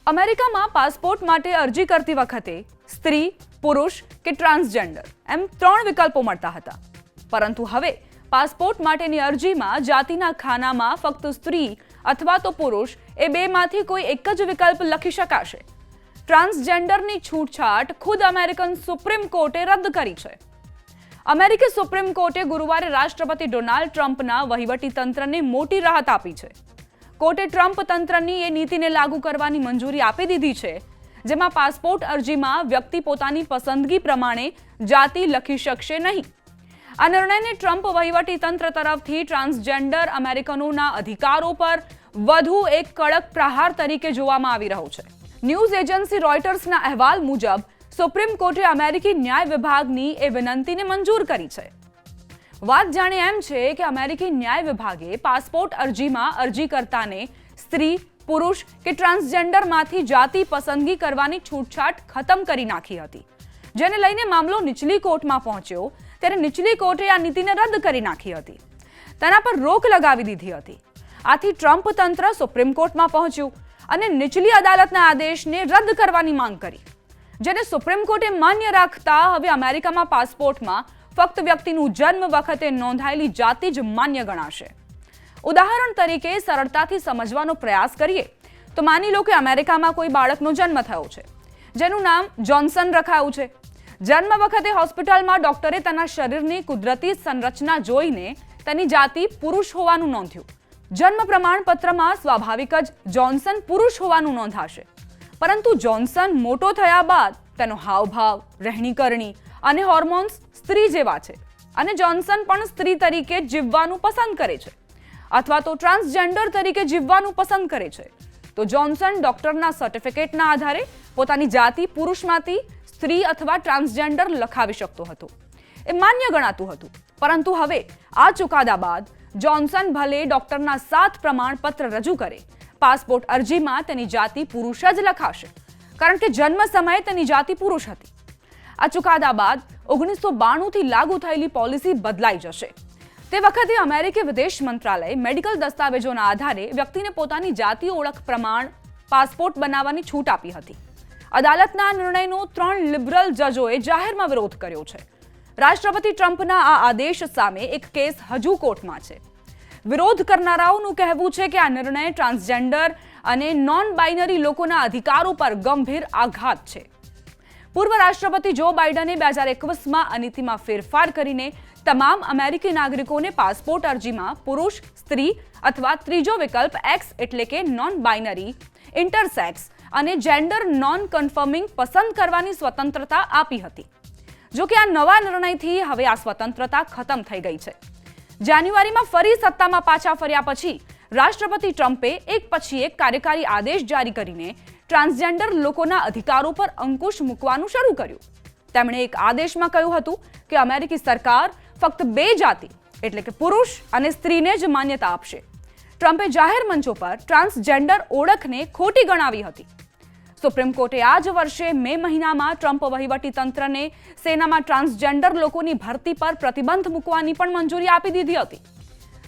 અમેરિકામાં પાસપોર્ટ માટે અરજી કરતી વખતે સ્ત્રી, પુરુષ કે ટ્રાન્સજેન્ડર એમ 3 વિકલ્પો મળતા હતા. પરંતુ હવે પાસપોર્ટ માટેની અરજીમાં જાતિના ખાનામાં ફક્ત સ્ત્રી અથવા તો પુરુષ એ બેમાંથી કોઈ એક જ વિકલ્પ લખી શકાશે. ટ્રાન્સજેન્ડરની છૂટછાટ ખુદ અમેરિકન સુપ્રીમ કોર્ટે રદ કરી છે. અમેરિકી સુપ્રીમ કોર્ટે ગુરુવારે રાષ્ટ્રપતિ ડોનાલ્ડ ટ્રમ્પના વહીવટી તંત્રને મોટી રાહત આપી છે. કોર્ટે ટ્રમ્પ તંત્રની એ નીતિને લાગુ કરવાની મંજૂરી આપી દીધી છે, જેમાં પાસપોર્ટ અરજીમાં વ્યક્તિ પોતાની પસંદગી પ્રમાણે જાતિ લખી શકશે નહીં. આ નિર્ણયને ટ્રમ્પ વહીવટી તંત્ર તરફથી ટ્રાન્સજેન્ડર અમેરિકનોના અધિકારો પર વધુ એક કડક પ્રહાર તરીકે જોવામાં આવી રહ્યો છે. ન્યૂઝ એજન્સી રોયટર્સના અહેવાલ મુજબ સુપ્રીમ કોર્ટે અમેરિકી ન્યાય વિભાગની એ વિનંતીને મંજૂર કરી છે. વાત જાણે એમ છે કે અમેરિકી ન્યાય વિભાગે પાસપોર્ટ અરજીમાં અરજીકર્તાને સ્ત્રી, પુરુષ કે ટ્રાન્સજેન્ડરમાંથી જાતિ પસંદગી કરવાની છૂટછાટ ખતમ કરી નાખી હતી, જેને લઈને મામલો નીચલી કોર્ટમાં પહોંચ્યો ત્યારે નીચલી કોર્ટે આ નીતિને રદ કરી નાખી હતી. તેના પર રોક લગાવી દીધી હતી. આથી ટ્રમ્પ તંત્ર સુપ્રીમ કોર્ટમાં પહોંચ્યું અને નીચલી અદાલતના આદેશને રદ કરવાની માંગ કરી, જેને સુપ્રીમ કોર્ટે માન્ય રાખતા હવે અમેરિકામાં પાસપોર્ટમાં ફક્ત વ્યક્તિનું જન્મ વખતે નોંધાયેલી જાતિ જ માન્ય ગણાશે. ઉદાહરણ તરીકે સરળતાથી સમજવાનો પ્રયાસ કરીએ તો માની લો કે અમેરિકામાં કોઈ બાળકનો જન્મ થયો છે, જેનું નામ જોન્સન રખાયું છે. જન્મ વખતે હોસ્પિટલમાં ડોક્ટરે તેના શરીરની કુદરતી સંરચના જોઈને તેની જાતિ પુરુષ હોવાનું નોંધ્યું. જન્મ પ્રમાણપત્રમાં સ્વાભાવિક જ જોન્સન પુરુષ હોવાનું નોંધાશે. પરંતુ જોન્સન મોટો થયા બાદ તેનો હાવભાવ, રહેણીકરણી અને હોર્મોન્સ સ્ત્રી જેવા છે અને જોન્સન પણ સ્ત્રી તરીકે જીવવાનું પસંદ કરે છે અથવા તો ટ્રાન્સજેન્ડર તરીકે જીવવાનું પસંદ કરે છે. તો જોન્સન ડોક્ટરના સર્ટિફિકેટના આધારે પોતાની જાતિ પુરુષમાંથી સ્ત્રી અથવા ટ્રાન્સજેન્ડર લખાવી શકતો હતો. એ માન્ય ગણાતું હતું. પરંતુ હવે આ ચુકાદા બાદ જોન્સન ભલે ડોક્ટરના 7 પ્રમાણપત્ર રજૂ કરે, પાસપોર્ટ અરજીમાં તેની જાતિ પુરુષ જ લખાશે, કારણ કે જન્મ સમયે તેની જાતિ પુરુષ હતી. આ ચુકાદા બાદ 1992થી લાગુ થયેલી પોલિસી બદલાઈ જશે. તે વખતે અમેરિકી વિદેશ મંત્રાલયે મેડિકલ દસ્તાવેજોના આધારે વ્યક્તિને પોતાની જાતિ ઓળખ પ્રમાણ પાસપોર્ટ બનાવવાની છૂટ આપી હતી. અદાલતના નિર્ણયનો 3 લિબરલ જજોએ જાહેરમાં વિરોધ કર્યો છે. રાષ્ટ્રપતિ ટ્રમ્પના આ આદેશ સામે એક કેસ હજુ કોર્ટમાં છે. વિરોધ કરનારાઓનું કહેવું છે કે આ નિર્ણય ટ્રાન્સજેન્ડર અને નોન બાઇનરી લોકોના અધિકારો પર ગંભીર આઘાત છે. પૂર્વ રાષ્ટ્રપતિ જો બાઇડને 2021માં આ નીતિમાં ફેરફાર કરીને તમામ અમેરિકી નાગરિકોને પાસપોર્ટ અરજીમાં પુરુષ, સ્ત્રી અથવા ત્રીજો વિકલ્પ એક્સ એટલે કે નોન બાઇનરી, ઇન્ટરસેક્સ અને જેન્ડર નોન કન્ફર્મિંગ પસંદ કરવાની સ્વતંત્રતા આપી હતી. જો કે આ નવા નિર્ણયથી હવે આ સ્વતંત્રતા ખતમ થઈ ગઈ છે. જાન્યુઆરીમાં ફરી સત્તામાં પાછા ફર્યા પછી રાષ્ટ્રપતિ ટ્રમ્પે એક પછી એક કાર્યકારી આદેશ જારી કરીને ટ્રાન્સજેન્ડર લોકોના અધિકારો પર અંકુશ મૂકવાનું શરૂ કર્યું. તેમણે એક આદેશમાં કહ્યું હતું કે અમેરિકી સરકાર ફક્ત 2 જાતિ એટલે કે પુરુષ અને સ્ત્રીને જ માન્યતા આપશે. ટ્રમ્પે જાહેર મંચો પર ટ્રાન્સજેન્ડર ઓળખને ખોટી ગણાવી હતી. સુપ્રીમ કોર્ટે આ જ વર્ષે મે મહિનામાં ટ્રમ્પ વહીવટી તંત્રને સેનામાં ટ્રાન્સજેન્ડર લોકોની ભરતી પર પ્રતિબંધ મૂકવાની પણ મંજૂરી આપી દીધી હતી.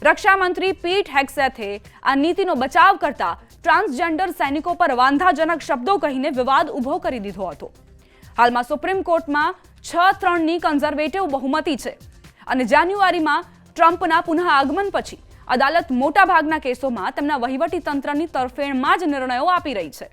રક્ષામંત્રી પીટ હેગ્સેથે આ નીતિનો બચાવ કરતા ટ્રાન્સજેન્ડર સૈનિકો પર વાંધાજનક શબ્દો કહીને વિવાદ ઊભો કરી દીધો હતો. હાલમાં સુપ્રીમ કોર્ટમાં 6-3ની કન્ઝર્વેટિવ બહુમતી છે અને જાન્યુઆરીમાં ટ્રમ્પના પુનઃ આગમન પછી અદાલત મોટાભાગના કેસોમાં તેમના વહીવટી તંત્રની તરફેણમાં જ નિર્ણયો આપી રહી છે.